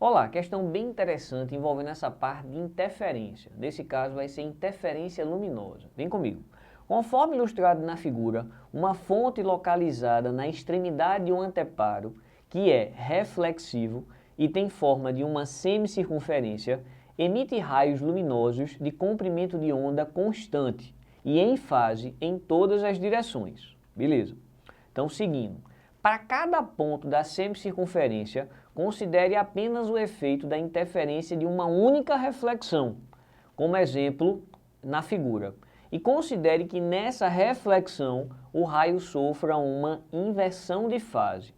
Olá, questão bem interessante envolvendo essa parte de interferência. Nesse caso vai ser interferência luminosa. Vem comigo. Conforme ilustrado na figura, uma fonte localizada na extremidade de um anteparo, que é reflexivo e tem forma de uma semicircunferência, emite raios luminosos de comprimento de onda constante e em fase em todas as direções. Beleza? Então, seguindo. Para cada ponto da semicircunferência, considere apenas o efeito da interferência de uma única reflexão, como exemplo na figura. E considere que nessa reflexão o raio sofra uma inversão de fase.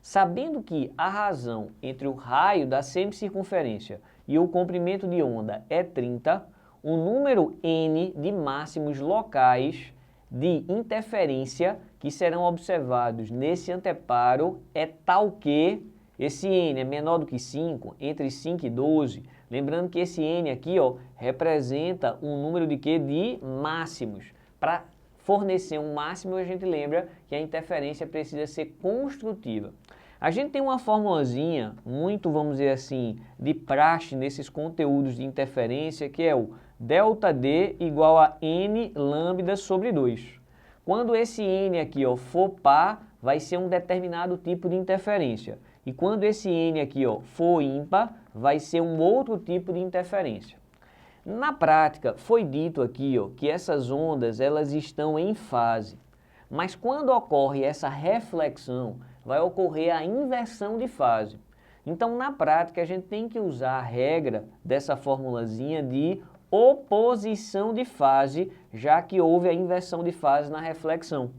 Sabendo que a razão entre o raio da semicircunferência e o comprimento de onda é 30, o número n de máximos locais de interferência que serão observados nesse anteparo é tal que esse n é menor do que 5, entre 5 e 12. Lembrando que esse n aqui representa um número de quê? De máximos. Para fornecer um máximo, a gente lembra que a interferência precisa ser construtiva. A gente tem uma formulazinha muito, vamos dizer assim, de praxe nesses conteúdos de interferência, que é o ΔD igual a n lambda sobre 2. Quando esse n aqui for par, vai ser um determinado tipo de interferência. E quando esse n aqui for ímpar, vai ser um outro tipo de interferência. Na prática, foi dito aqui que essas ondas elas estão em fase. Mas quando ocorre essa reflexão, vai ocorrer a inversão de fase. Então, na prática, a gente tem que usar a regra dessa formulazinha de oposição de fase, já que houve a inversão de fase na reflexão.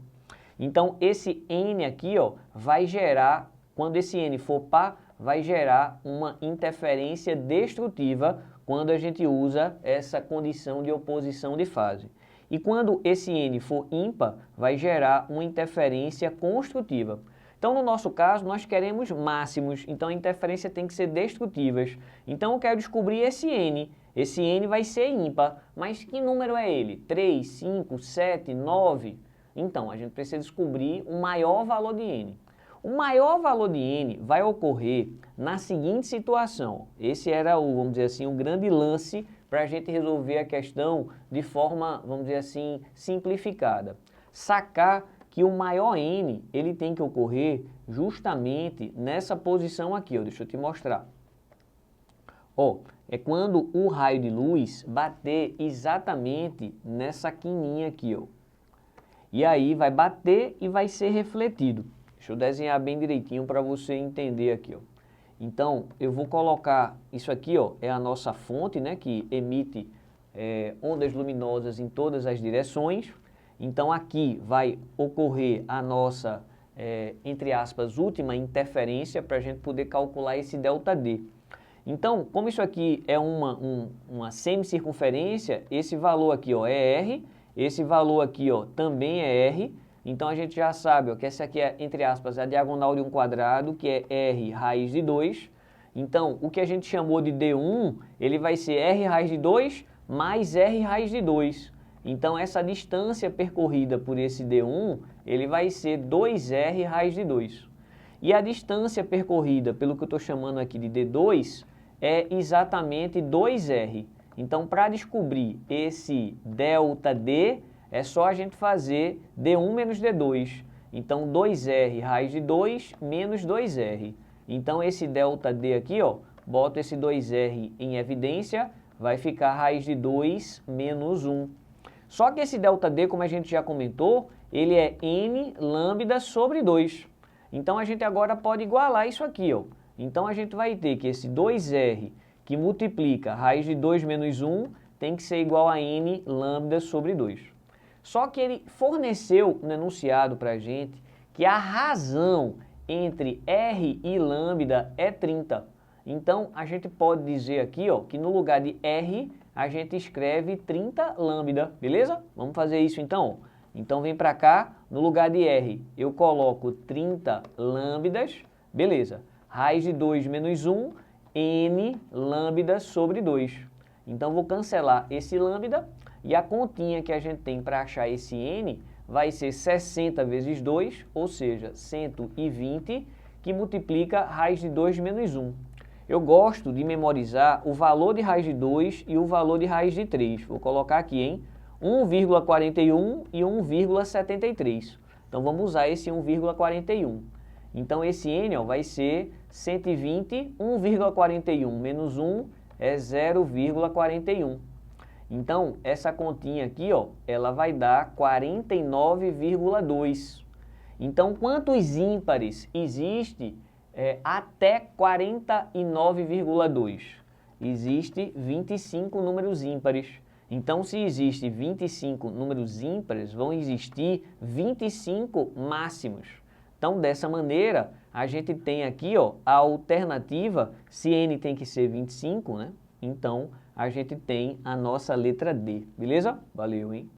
Então, esse n aqui vai gerar, quando esse n for par, vai gerar uma interferência destrutiva quando a gente usa essa condição de oposição de fase. E quando esse n for ímpar, vai gerar uma interferência construtiva. Então, no nosso caso, nós queremos máximos, então a interferência tem que ser destrutivas. Então, eu quero descobrir esse n. Esse n vai ser ímpar, mas que número é ele? 3, 5, 7, 9? Então, a gente precisa descobrir o maior valor de n. O maior valor de n vai ocorrer na seguinte situação. Esse era vamos dizer assim, um grande lance para a gente resolver a questão de forma, vamos dizer assim, simplificada. Sacar que o maior n, ele tem que ocorrer justamente nessa posição aqui, deixa eu te mostrar. É quando o raio de luz bater exatamente nessa quininha aqui, E aí vai bater e vai ser refletido. Deixa eu desenhar bem direitinho para você entender aqui, Então, eu vou colocar isso aqui, é a nossa fonte, né, que emite ondas luminosas em todas as direções. Então, aqui vai ocorrer a nossa, entre aspas, última interferência para a gente poder calcular esse ΔD. Então, como isso aqui é uma semicircunferência, esse valor aqui é R, esse valor aqui também é R. Então, a gente já sabe que essa aqui é, entre aspas, a diagonal de um quadrado, que é R raiz de 2. Então, o que a gente chamou de D1, ele vai ser R raiz de 2 mais R raiz de 2. Então, essa distância percorrida por esse D1, ele vai ser 2R raiz de 2. E a distância percorrida pelo que eu estou chamando aqui de D2 é exatamente 2R. Então, para descobrir esse ΔD, é só a gente fazer D1 menos D2. Então, 2R raiz de 2 menos 2R. Então, esse ΔD aqui, boto esse 2R em evidência, vai ficar raiz de 2 menos 1. Só que esse ΔD, como a gente já comentou, ele é n lambda sobre 2. Então, a gente agora pode igualar isso aqui, Então, a gente vai ter que esse 2R que multiplica raiz de 2 menos 1 tem que ser igual a n lambda sobre 2. Só que ele forneceu no enunciado para a gente que a razão entre R e lambda é 30. Então, a gente pode dizer aqui que no lugar de R, a gente escreve 30 lambda, beleza? Vamos fazer isso então? Então, vem para cá, no lugar de R, eu coloco 30 lambdas, beleza. Raiz de 2 menos 1, n lambda sobre 2. Então, vou cancelar esse lambda e a continha que a gente tem para achar esse n vai ser 60 vezes 2, ou seja, 120, que multiplica raiz de 2 menos 1. Eu gosto de memorizar o valor de raiz de 2 e o valor de raiz de 3. Vou colocar aqui em 1,41 e 1,73. Então vamos usar esse 1,41. Então esse n ó, vai ser 120, 1,41 menos 1 é 0,41. Então essa continha aqui, ó, ela vai dar 49,2. Então quantos ímpares existe até 49,2? Existe 25 números ímpares. Então, se existe 25 números ímpares, vão existir 25 máximos. Então, dessa maneira, a gente tem aqui ó, a alternativa, se n tem que ser 25, né? Então, a gente tem a nossa letra D, beleza? Valeu, hein?